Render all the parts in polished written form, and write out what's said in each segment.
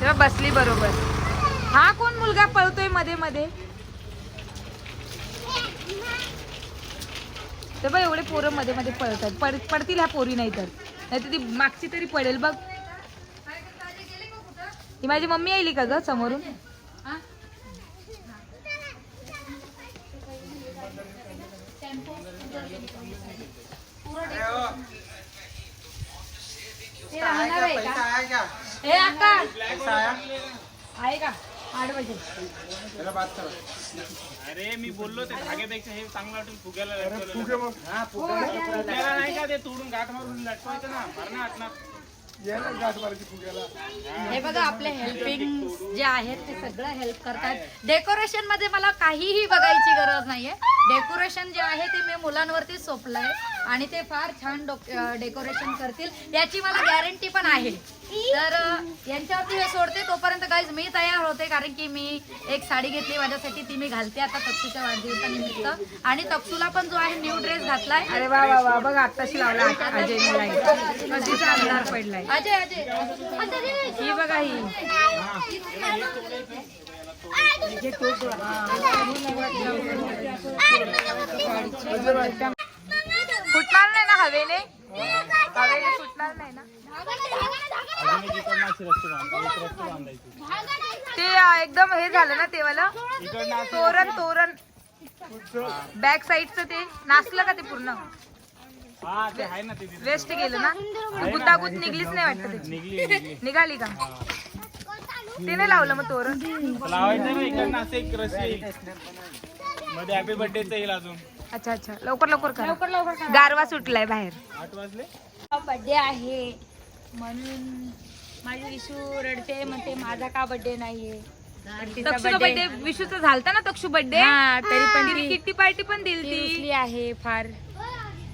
तेव्हा बसली बरोबर. हा कोण मुलगा पळतोय मध्ये मध्ये? तेव्हा एवढे पोरं मध्ये मध्ये पळतात. पडतील ह्या पोरी नाही तर ती मागची तरी पडेल बघ. ही माझी मम्मी आली का ग समोरून? ते राहणार आहे का? हे अक्का आहे का 8 वाजे? अरे मी बोललो ते धाग्यापेक्षा हे चांगलं वाटून फुग्याला फुग्याला नाही का ते तोडून गाठ मारून लटवायचं ना भरणा ना. हे बघा आपले हेल्पिंग जे आहेत ते सगळं हेल्प करतात. डेकोरेशन मध्ये मला काहीही बघायची गरज नाहीये. डेकोरेशन जे आहे ते मी मुलांवरती सोपलंय आणि ते फार छान डेकोरेशन करतील याची मला गॅरंटी पण आहे. तर यांच्यावरती हे सोडते तोपर्यंत गाईज मी तयार होते, कारण की मी एक साडी घेतली माझ्यासाठी, ती मी घालते आता तक्षूच्या वाढदिवसानिमित्त. आणि तक्षूला पण जो आहे न्यू ड्रेस घातलाय. अरे वा वा वा बघ आत्ताशी लावला अजयने लाईट. कधीचा अंधार पडलाय. अजय अजय ही बघा ही फुटणार नाही ना हवेने? हवेने फुटणार नाही ना? ते एकदम हे झालं ना ते वाला तोरण तोरण बॅक साईडचं ते नाचलं का ते पूर्ण? हा ते आहे ना ते वेस्ट गेलं ना? गुतागुत निघलीच नाही वाटत त्याची. निघाली का? ते नाही लावलं मग तोरण? लावायचं ना इकडनं असं एक रस्सी येईल मध्ये हॅपी बर्थडेचं येईल अजून. अच्छा अच्छा लवकर लवकर करा. गारवा सुटलाय बाहेर. 8 वाजले. बर्थडे आहे म्हणून माझी विशू रडते, म्हणते माझा का बर्थडे नाहीये. तक्षूचा बर्थडे विशूचा झालता ना? तक्षू बर्थडे तरी पण ती किट्टी पार्टी पण दिली ती. रुसली आहे फार.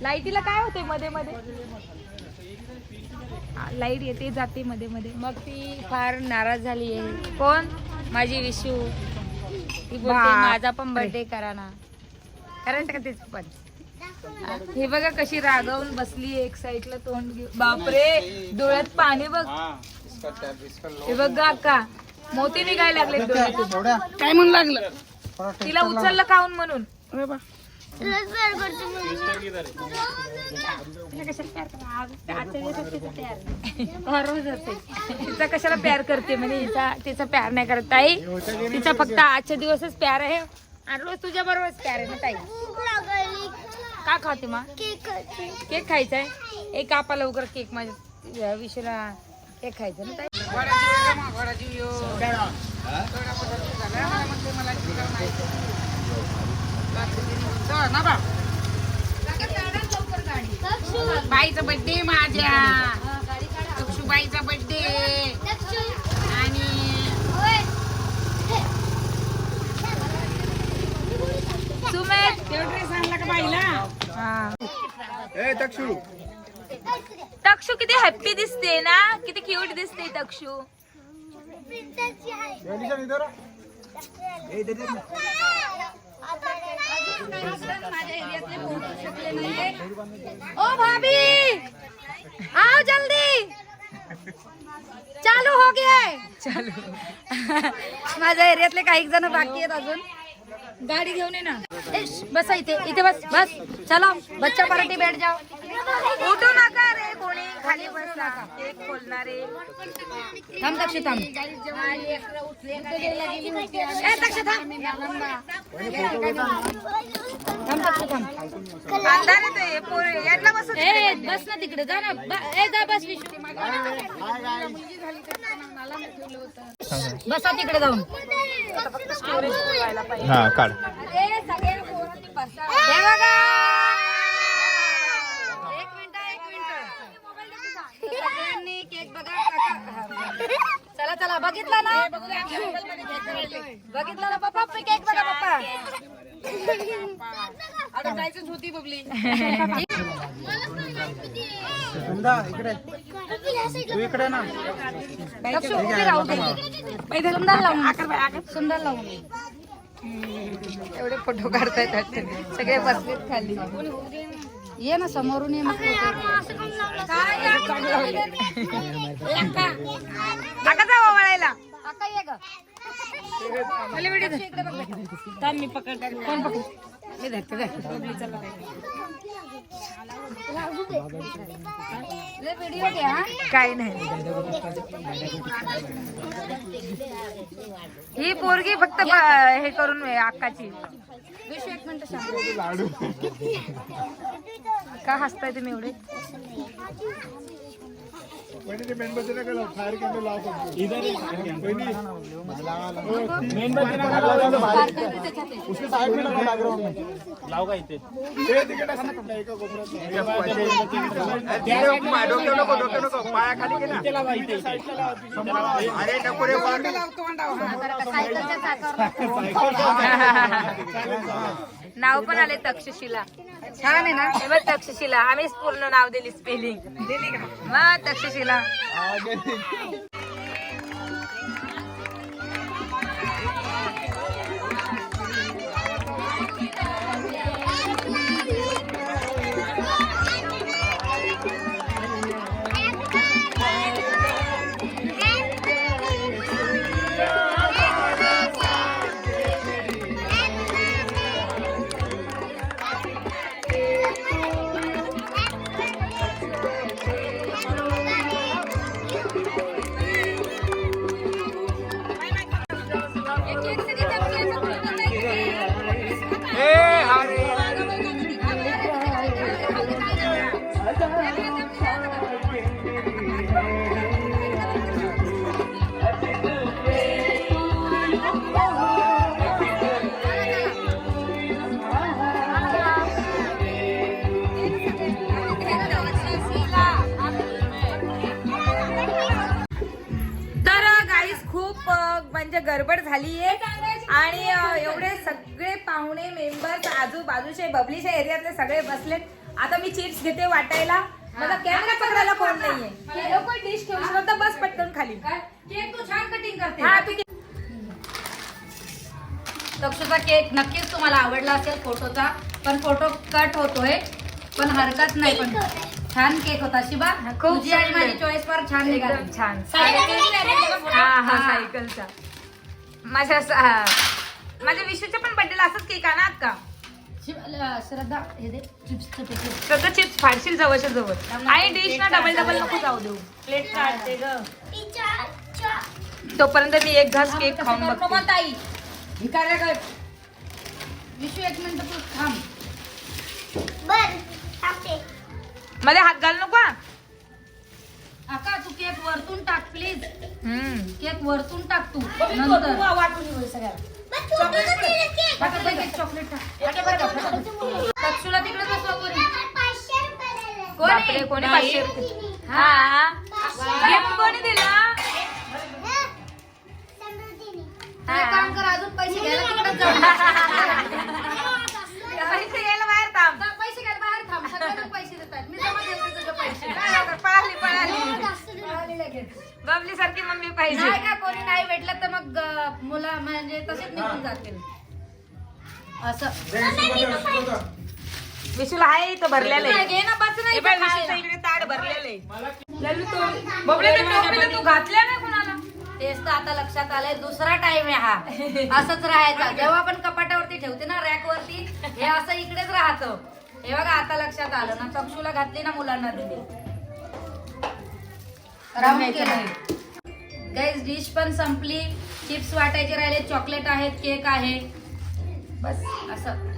लाईटीला काय होते मध्ये मध्ये? लाईट येते जाते मध्ये मध्ये. मग ती फार नाराज झाली आहे. कोण? माझी विशू. ती बोलते बाप माझा पण बर्थडे करा ना. करायचं का तेच पण? हे बघा कशी रागवून बसली एक साईडला तोंड घेऊन. बापरे डोळ्यात पाणी बघ. हे बघ काका मोती निघायला लागले डोळ्यातून. काय म्हणून लागलं? तिला उचललं काऊन म्हणून? तिचा कशाला प्यार करते म्हणजे? तिचा प्यार नाही करत ताई. तिचा फक्त आजच्या दिवसच प्यार आहे आणि रोज तुझ्या बरोबरच प्यार आहे ना ताई. का खाते मा? केक खायचा आहे? एक कापा लवकर केक. माझ्या विषयाला केक खायचं ना ताई. बाईचा बर्थडे माझ्या बाईचा बर्थडे आणि सुमेध ड्रेस आणला का बाईला? तक्षू किती हॅप्पी दिसते ना? किती क्यूट दिसते तक्षू. ओ भाभी आओ जल्दी, चालू हो गया है. माझ्या एरियातले काही जण बाकी आहेत अजून. गाडी घेऊन ये ना. बसा इथे इथे बस बस. चलो बच्चा पार्टी बैठ जाओ. उठू नका रे कोणी, खाली बसला केक खोलणार रे. थांब तक्षी थांब. ए, तक्षी थांब. थांब तक्षी थांब. अंधार येतोय पोरी यांना बसू दे. ए बस ना तिकडे जा ना. ए जा बस विशू. बसा तिकडे जाऊन. हा काढ. ए सगळे पोरांनी बसा. हे बघा. सगळ्यांनी केक बघा. चला चला बघितला ना? बघितला ना पप्पा? केक बघा पप्पा. आता जायचंच होती बबली. इकडे ना. लक्ष उभी राहू दे. सुंदर लावून सुंदर लावून. एवढे फोटो काढतायत वाटतं. सगळे बसलेत खाली. ये ना समोरून ये मग काका जावा वळायला काका ये ग मी पकड कोण पकड मी धरते व्हिडिओ घ्या. काही नाही ही पोरगी फक्त हे करून अक्काची विशू एक मिनिट सांग. का हसताय तुम्ही एवढे मेणबत्ती नका उसके साइड में लगा बैकग्राउंड में लाव का इथे ते तिकडे असं एका नको पायाखाली घे ना इथे लावा इथे अरे नको रे सायकलच्या चाकावर नाव पण आले तक्षशिला छान आहे ना हे बघ तक्षशिला आम्हीच पूर्ण नाव दिली स्पेलिंग दिली का मग तक्षशिला म्हणजे गडबड झालीये आणि एवढे सगळे पाहुणे मेंबर्स आजूबाजूचे बबलीच्या एरियातले सगळे बसलेत आता मी चिप्स घेते वाटायला मला कॅमेरा पकडायला कोण नाहीये लोक डिश ठेवू शकतो बस पटकन खाली केक तू छान कटिंग करते. हा तू तक्षूचा केक नक्कीच तुम्हाला आवडला असेल फोटोचा पण फोटो कट होतोय पण हरकत नाही पण छान केक होता शिबा खूप तुझी आणि माझी चॉईस फार छान निघाली. एकदम छान सायकलचा. हा हा सायकलचा माझ्या माझ्या विशूच्या पण बर्थडेला असंच केक आणा का श्रद्धा हे दे चिप्सचं पॅकेट. सगळं चिप्स फाडशील जवळच्या जवळ आणि डिश ना डबल डबल नको जाऊ देऊ प्लेट काढते ग तोपर्यंत मी एक घास केक खाऊन बघते ताई भिकाऱ्या कर विशू एक मिनिट तू थांब. बर टाकते. मध्ये हात घाल नको हा. आका तू केक वरतून टाक प्लीज. हम्म केक वरतून टाक तू नंतर बस तू कसं केलं केक? फटाफट एक चॉकलेट टाक. तक्षुला तिकडे बसवा कोणी 500 रुपये दिले. बापरे, कोणी 500 रुपये हा गिफ्ट कोणी दिला समृद्धीने. एक काम कर अजून पैसे घ्यायला तिकडे जाऊ. पैसे घ्यायला बाहेर थांब पैसे घ्यायला बाहेर थांब सगळ्यांना पैसे देतात मी जमा देते तुझे पैसे. पळाली पळाली पळाली लगेच. बबली सारखी मम्मी पाहिजे नाही का कोणी नाही भेटलं तर मग मुलं म्हणजे तसेच निघून जातील असं. विशूला आहे इथं भरलेलं आहे घे ना बस नाही हे बघ, विशूचं इकडे ताट भरलेलं आहे लल्लू तो बबली तर टोपीला तू घातल्या ना कोणाला तेच तर आता लक्षात आलंय दुसरा टाइम आहे हा असंच राहायचा जेव्हा आपण कपाटावरती ठेवते ना रॅक वरती हे असं इकडेच राहतं. हे बघा आता लक्षात आलं ना चक्षूला घातली ना मुलांना दिली राहून केलंय. गाईज डिश पण संपली चिप्स वाटायचे राहिले चॉकलेट आहेत केक आहे बस असं